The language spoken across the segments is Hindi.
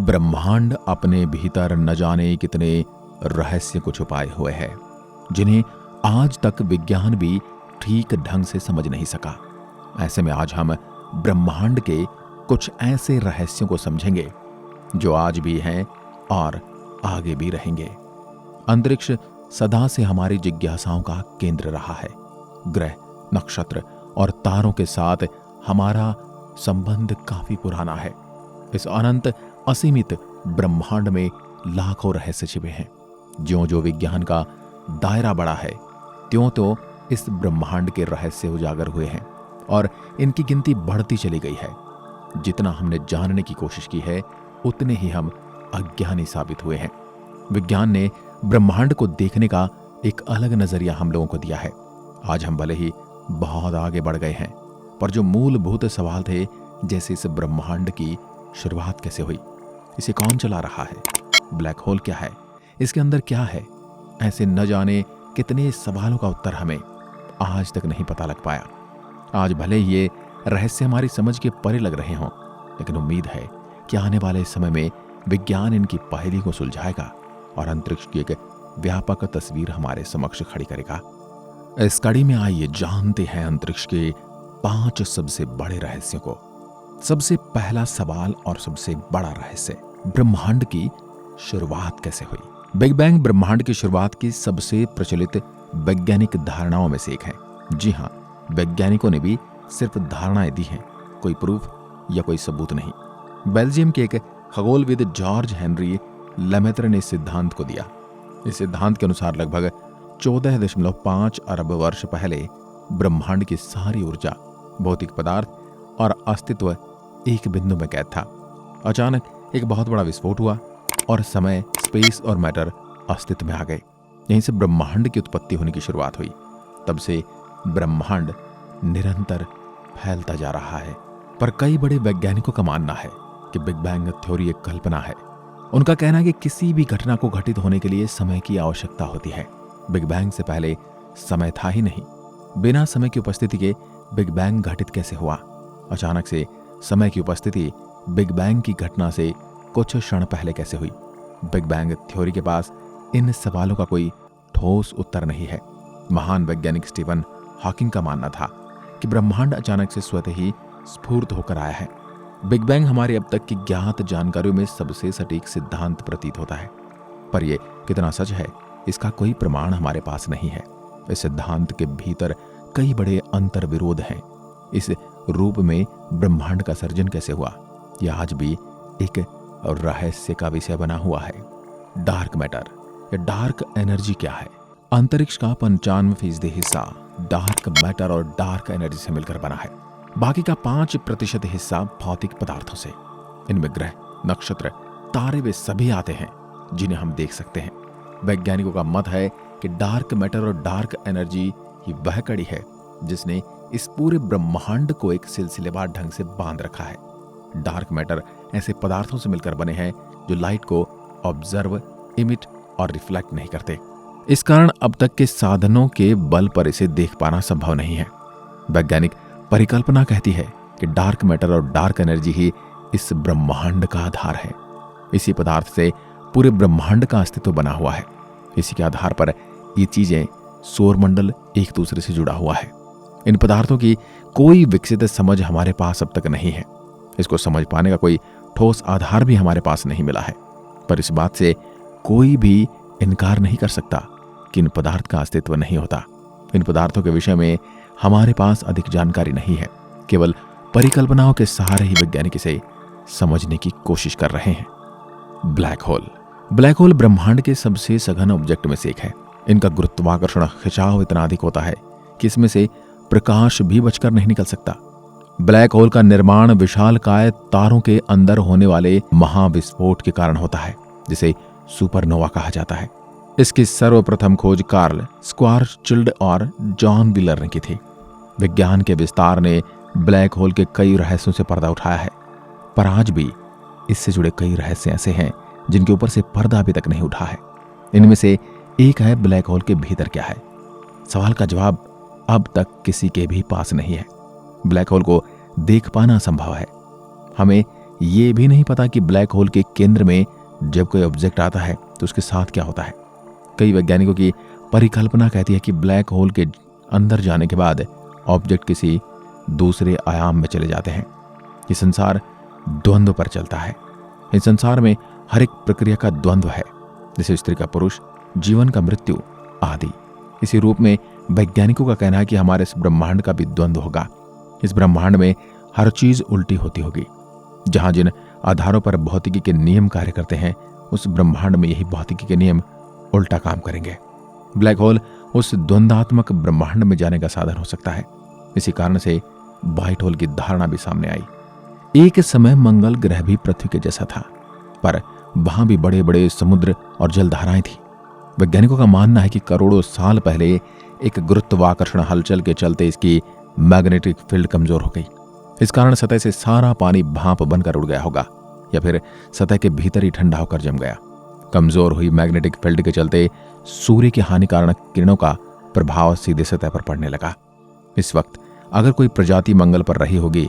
ब्रह्मांड अपने भीतर न जाने कितने रहस्य को छुपाए हुए है, जिन्हें आज तक विज्ञान भी ठीक ढंग से समझ नहीं सका। ऐसे में आज हम ब्रह्मांड के कुछ ऐसे रहस्यों को समझेंगे जो आज भी हैं और आगे भी रहेंगे। अंतरिक्ष सदा से हमारी जिज्ञासाओं का केंद्र रहा है। ग्रह, नक्षत्र और तारों के साथ हमारा संबंध काफी पुराना है। इस अनंत असीमित ब्रह्मांड में लाखों रहस्य छिपे हैं। ज्यों-ज्यों विज्ञान का दायरा बढ़ा है, त्यों-त्यों इस ब्रह्मांड के रहस्य उजागर हुए हैं और इनकी गिनती बढ़ती चली गई है। जितना हमने जानने की कोशिश की है, उतने ही हम अज्ञानी साबित हुए हैं। विज्ञान ने ब्रह्मांड को देखने का एक अलग नजरिया हम लोगों को दिया है। आज हम भले ही बहुत आगे बढ़ गए हैं, पर जो मूलभूत सवाल थे, जैसे इस ब्रह्मांड की शुरुआत कैसे हुई, इसे कौन चला रहा है, ब्लैक होल क्या है, इसके अंदर क्या है, ऐसे न जाने कितने सवालों का उत्तर हमें आज तक नहीं पता लग पाया। आज भले ही ये रहस्य हमारी समझ के परे लग रहे हों, लेकिन उम्मीद है कि आने वाले समय में विज्ञान इनकी पहेली को सुलझाएगा और अंतरिक्ष की एक व्यापक तस्वीर हमारे समक्ष खड़ी करेगा। इस कड़ी में आइए जानते हैं अंतरिक्ष के 5 सबसे बड़े रहस्यों को। सबसे पहला सवाल और सबसे बड़ा रहस्य, ब्रह्मांड की शुरुआत कैसे हुई। बिग बैंग ब्रह्मांड की शुरुआत की सबसे प्रचलित वैज्ञानिक धारणाओं में से एक है। जी हाँ, वैज्ञानिकों ने भी सिर्फ धारणाएं दी हैं, कोई प्रूफ या कोई सबूत नहीं। बेल्जियम के एक खगोलविद जॉर्ज हेनरी लेमेत्र ने इस सिद्धांत को दिया। इस सिद्धांत के अनुसार लगभग 14.5 अरब वर्ष पहले ब्रह्मांड की सारी ऊर्जा, भौतिक पदार्थ और अस्तित्व एक बिंदु में कैद था। अचानक एक बहुत बड़ा विस्फोट हुआ और समय, स्पेस और मैटर अस्तित्व में आ गए। यहीं से ब्रह्मांड की उत्पत्ति होने की शुरुआत हुई। तब से ब्रह्मांड निरंतर फैलता जा रहा है। पर कई बड़े वैज्ञानिकों का मानना है कि बिग बैंग थ्योरी एक कल्पना है। उनका कहना है कि किसी भी घटना को घटित होने के लिए समय की आवश्यकता होती है। बिग बैंग से पहले समय था ही नहीं। बिना समय की उपस्थिति के बिग बैंग घटित कैसे हुआ? अचानक से समय की उपस्थिति बिग बैंग की घटना से कुछ क्षण पहले कैसे हुई? बिग बैंग थ्योरी के पास इन सवालों का कोई ठोस उत्तर नहीं है। महान वैज्ञानिक स्टीफन हॉकिंग का मानना था कि ब्रह्मांड अचानक से स्वतः ही स्फूर्त होकर आया है। बिग बैंग हमारे अब तक की ज्ञात जानकारियों में सबसे सटीक सिद्धांत प्रतीत होता है, पर यह कितना सच है, इसका कोई प्रमाण हमारे पास नहीं है। इस सिद्धांत के भीतर कई बड़े अंतर विरोध हैं। इस रूप में ब्रह्मांड का सर्जन कैसे हुआ, यह आज भी एक रहस्य का विषय बना हुआ है। डार्क मैटर या डार्क एनर्जी क्या है? अंतरिक्ष का 95% हिस्सा डार्क मैटर और डार्क एनर्जी से मिलकर बना है। बाकी का 5% हिस्सा भौतिक पदार्थों से। इनमें ग्रह, नक्षत्र, तारे वे सभी आते हैं जिन्हें हम देख सकते हैं। वैज्ञानिकों का मत है कि डार्क मैटर और डार्क एनर्जी ही वह कड़ी है जिसने इस पूरे ब्रह्मांड को एक सिलसिलेवार ढंग से बांध रखा है। डार्क मैटर ऐसे पदार्थों से मिलकर बने हैं जो लाइट को ऑब्जर्व, इमिट और रिफ्लेक्ट नहीं करते। इस कारण अब तक के साधनों के बल पर इसे देख पाना संभव नहीं है। वैज्ञानिक परिकल्पना कहती है कि डार्क मैटर और डार्क एनर्जी ही इस ब्रह्मांड का आधार है। इसी पदार्थ से पूरे ब्रह्मांड का अस्तित्व बना हुआ है। इसी के आधार पर ये चीजें, सौरमंडल एक दूसरे से जुड़ा हुआ है। इन पदार्थों की कोई विकसित समझ हमारे पास अब तक नहीं है। इसको समझ पाने का कोई ठोस आधार भी हमारे पास नहीं मिला है। पर इस बात से कोई भी इनकार नहीं कर सकता कि इन पदार्थ का अस्तित्व नहीं होता। इन पदार्थों के विषय में हमारे पास अधिक जानकारी नहीं है। केवल परिकल्पनाओं के सहारे ही वैज्ञानिक इसे समझने की कोशिश कर रहे हैं। Black hole. ब्लैक होल ब्रह्मांड के सबसे सघन ऑब्जेक्ट में से एक है। इनका गुरुत्वाकर्षण खिंचाव इतना अधिक होता है कि इसमें से प्रकाश भी बचकर नहीं निकल सकता। ब्लैक होल का निर्माण विशालकाय तारों के अंदर होने वाले महाविस्फोट के कारण होता है, जिसे सुपरनोवा कहा जाता है। इसकी सर्वप्रथम खोज कार्ल स्क्वारचिल्ड और जॉन व्हीलर ने की थी। विज्ञान के विस्तार ने ब्लैक होल के कई रहस्यों से पर्दा उठाया है, पर आज भी इससे जुड़े कई रहस्य ऐसे हैं जिनके ऊपर से पर्दा अभी तक नहीं उठा है। इनमें से एक है ब्लैक होल के भीतर क्या है। सवाल का जवाब अब तक किसी के भी पास नहीं है। ब्लैक होल को देख पाना संभव है। हमें ये भी नहीं पता कि ब्लैक होल के केंद्र में जब कोई ऑब्जेक्ट आता है तो उसके साथ क्या होता है। कई वैज्ञानिकों की परिकल्पना कहती है कि ब्लैक होल के अंदर जाने के बाद ऑब्जेक्ट किसी दूसरे आयाम में चले जाते हैं। ये संसार द्वंद्व पर चलता है। इस संसार में हर एक प्रक्रिया का द्वंद्व है, जैसे स्त्री का पुरुष, जीवन का मृत्यु आदि। इसी रूप में वैज्ञानिकों का कहना है कि हमारे इस ब्रह्मांड का भी द्वंद्व होगा। इस ब्रह्मांड में हर चीज उल्टी होती होगी। जहां जिन आधारों पर भौतिकी के नियम कार्य करते हैं, उस ब्रह्मांड में यही भौतिकी के नियम उल्टा काम करेंगे। ब्लैक होल उस द्वंद्वात्मक ब्रह्मांड में जाने का साधन हो सकता है। इसी कारण से व्हाइट होल की धारणा भी सामने आई। एक समय मंगल ग्रह भी पृथ्वी के जैसा था, पर वहां भी बड़े बड़े समुद्र और जलधाराएं थी। वैज्ञानिकों का मानना है कि करोड़ों साल पहले एक गुरुत्वाकर्षण हलचल के चलते इसकी मैग्नेटिक फील्ड कमजोर हो गई। इस कारण सतह से सारा पानी भाप बनकर उड़ गया होगा, या फिर सतह के भीतर ही ठंडा होकर जम गया। कमजोर हुई मैग्नेटिक फील्ड के चलते सूर्य की हानिकारक किरणों का प्रभाव सीधे सतह पर पड़ने लगा। इस वक्त अगर कोई प्रजाति मंगल पर रही होगी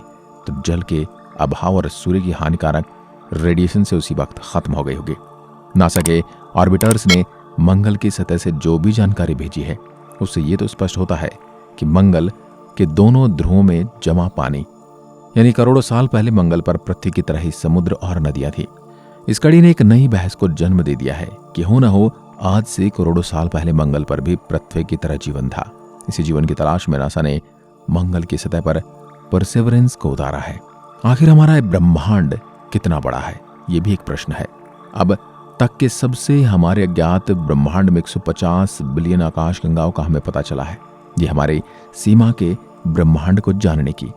तो जल के अभाव और सूर्य की हानिकारक रेडिएशन से उसी वक्त खत्म हो गई होगी। नासा के ऑर्बिटर्स ने मंगल की सतह से जो भी जानकारी भेजी है, उससे ये तो स्पष्ट होता है कि मंगल के दोनों ध्रुवों में जमा पानी, यानी करोड़ों साल पहले मंगल पर पृथ्वी की तरह ही समुद्र और नदियां थी। इस कड़ी ने एक नई बहस को जन्म दे दिया है कि हो न हो आज से करोड़ों साल पहले मंगल पर भी पृथ्वी की तरह जीवन था। इसी जीवन की तलाश में नासा ने मंगल की सतह पर परसेवरेंस को उतारा है। आखिर हमारा ब्रह्मांड कितना बड़ा है, ये भी एक प्रश्न है। अब तक के सबसे हमारे अज्ञात ब्रह्मांड में 150 बिलियन आकाश गंगाओं का हमें पता चला है। ये हमारी सीमा के ब्रह्मांड को जानने की।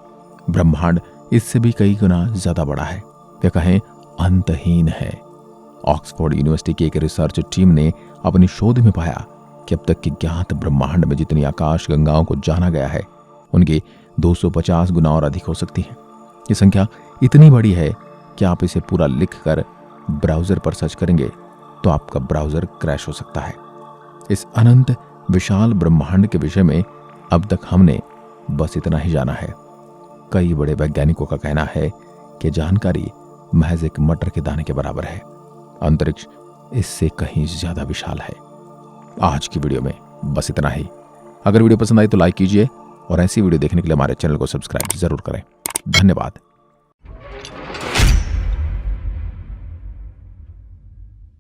ब्रह्मांड इससे भी कई गुना ज्यादा बड़ा है, या कहें अंतहीन है। ऑक्सफोर्ड यूनिवर्सिटी की एक रिसर्च टीम ने अपनी शोध में पाया कि अब तक के ज्ञात ब्रह्मांड में जितनी आकाश गंगाओं को जाना गया है, उनकी 250 गुना और अधिक हो सकती है। ये संख्या इतनी बड़ी है कि आप इसे पूरा लिखकर ब्राउजर पर सर्च करेंगे तो आपका ब्राउजर क्रैश हो सकता है। इस अनंत विशाल ब्रह्मांड के विषय में अब तक हमने बस इतना ही जाना है। कई बड़े वैज्ञानिकों का कहना है कि जानकारी महज एक मटर के दाने के बराबर है। अंतरिक्ष इससे कहीं ज्यादा विशाल है। आज की वीडियो में बस इतना ही। अगर वीडियो पसंद आई तो लाइक कीजिए और ऐसी वीडियो देखने के लिए हमारे चैनल को सब्सक्राइब जरूर करें। धन्यवाद।